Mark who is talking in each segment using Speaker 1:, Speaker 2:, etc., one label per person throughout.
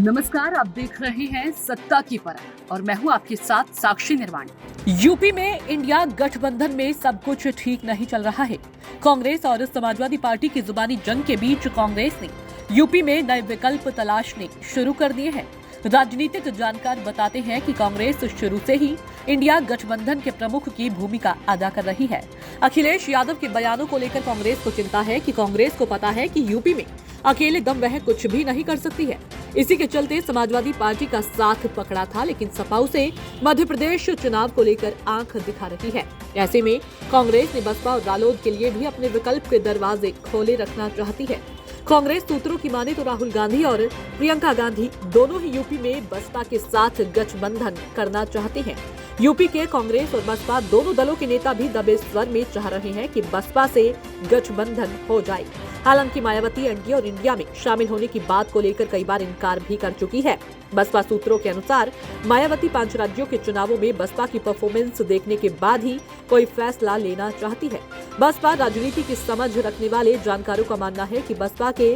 Speaker 1: नमस्कार, आप देख रहे हैं सत्ता की परख और मैं हूं आपके साथ साक्षी निर्वाणी। यूपी में इंडिया गठबंधन में सब कुछ ठीक नहीं चल रहा है। कांग्रेस और समाजवादी पार्टी की जुबानी जंग के बीच कांग्रेस ने यूपी में नए विकल्प तलाशने शुरू कर दिए हैं। राजनीतिक जानकार बताते हैं कि कांग्रेस शुरू से ही इंडिया गठबंधन के प्रमुख की भूमिका अदा कर रही है। अखिलेश यादव के बयानों को लेकर कांग्रेस को चिंता है कि कांग्रेस को पता है कि यूपी में अकेले दम वह कुछ भी नहीं कर सकती है। इसी के चलते समाजवादी पार्टी का साथ पकड़ा था, लेकिन सपा उसे मध्य प्रदेश चुनाव को लेकर आंख दिखा रही है। ऐसे में कांग्रेस ने बसपा और रालोद के लिए भी अपने विकल्प के दरवाजे खोले रखना चाहती है। कांग्रेस सूत्रों की माने तो राहुल गांधी और प्रियंका गांधी दोनों ही यूपी में बसपा के साथ गठबंधन करना चाहते हैं। यूपी के कांग्रेस और बसपा दोनों दलों के नेता भी दबे स्वर में चाह रहे हैं कि बसपा से गठबंधन हो जाए। हालांकि मायावती एनडीए और इंडिया में शामिल होने की बात को लेकर कई बार इनकार भी कर चुकी है। बसपा सूत्रों के अनुसार मायावती 5 राज्यों के चुनावों में बसपा की परफॉर्मेंस देखने के बाद ही कोई फैसला लेना चाहती है। बसपा राजनीति की समझ रखने वाले जानकारों का मानना है कि बसपा के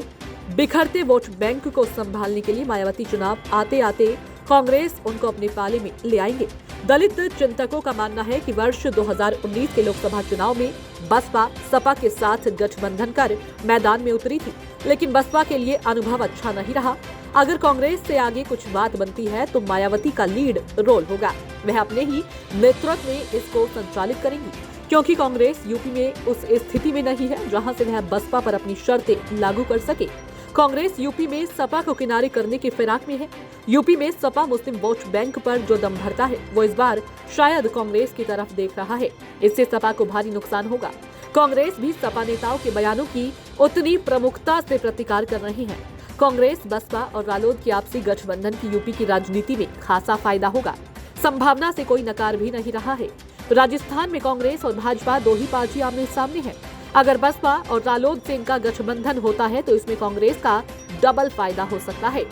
Speaker 1: बिखरते वोट बैंक को संभालने के लिए मायावती चुनाव आते आते कांग्रेस उनको अपने पाले में ले आएंगे। दलित चिंतकों का मानना है कि वर्ष 2019 के लोकसभा चुनाव में बसपा सपा के साथ गठबंधन कर मैदान में उतरी थी, लेकिन बसपा के लिए अनुभव अच्छा नहीं रहा। अगर कांग्रेस से आगे कुछ बात बनती है तो मायावती का लीड रोल होगा। वह अपने ही नेतृत्व में इसको संचालित करेंगी, क्योंकि कांग्रेस यूपी में उस स्थिति में नहीं है जहां से वह बसपा पर अपनी शर्तें लागू कर सके। कांग्रेस यूपी में सपा को किनारे करने की फिराक में है। यूपी में सपा मुस्लिम वोट बैंक पर जो दम भरता है वो इस बार शायद कांग्रेस की तरफ देख रहा है। इससे सपा को भारी नुकसान होगा। कांग्रेस भी सपा नेताओं के बयानों की उतनी प्रमुखता से प्रतिकार कर रही है। कांग्रेस, बसपा और रालोद की आपसी गठबंधन की यूपी की राजनीति में खासा फायदा होगा। संभावना से कोई नकार भी नहीं रहा है। राजस्थान में कांग्रेस और भाजपा दो ही पार्टी आमने सामने है। अगर बसपा और रालोद से इनका गठबंधन होता है तो इसमें कांग्रेस का डबल फायदा हो सकता है।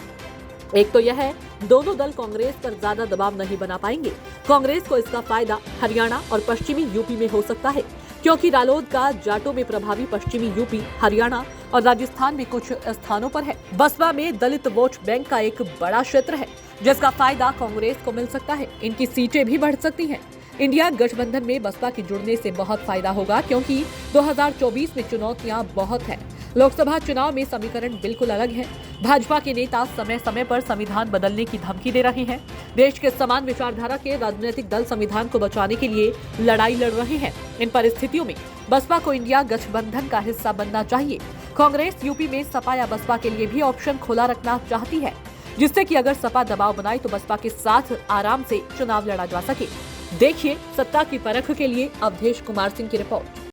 Speaker 1: एक तो यह है, दोनों दल कांग्रेस पर ज्यादा दबाव नहीं बना पाएंगे। कांग्रेस को इसका फायदा हरियाणा और पश्चिमी यूपी में हो सकता है, क्योंकि रालोद का जाटों में प्रभावी पश्चिमी यूपी, हरियाणा और राजस्थान में कुछ स्थानों पर है। बसपा में दलित वोट बैंक का एक बड़ा क्षेत्र है, जिसका फायदा कांग्रेस को मिल सकता है। इनकी सीटें भी बढ़ सकती हैं। इंडिया गठबंधन में बसपा के जुड़ने से बहुत फायदा होगा, क्योंकि 2024 में चुनौतियां बहुत हैं। लोकसभा चुनाव में समीकरण बिल्कुल अलग है। भाजपा के नेता समय समय पर संविधान बदलने की धमकी दे रहे हैं। देश के समान विचारधारा के राजनीतिक दल संविधान को बचाने के लिए लड़ाई लड़ रहे हैं। इन परिस्थितियों में बसपा को इंडिया गठबंधन का हिस्सा बनना चाहिए। कांग्रेस यूपी में सपा या बसपा के लिए भी ऑप्शन खुला रखना चाहती है, जिससे कि अगर सपा दबाव बनाए तो बसपा के साथ आराम से चुनाव लड़ा जा सके। देखिए सत्ता की परख के लिए अवधेश कुमार सिंह की रिपोर्ट।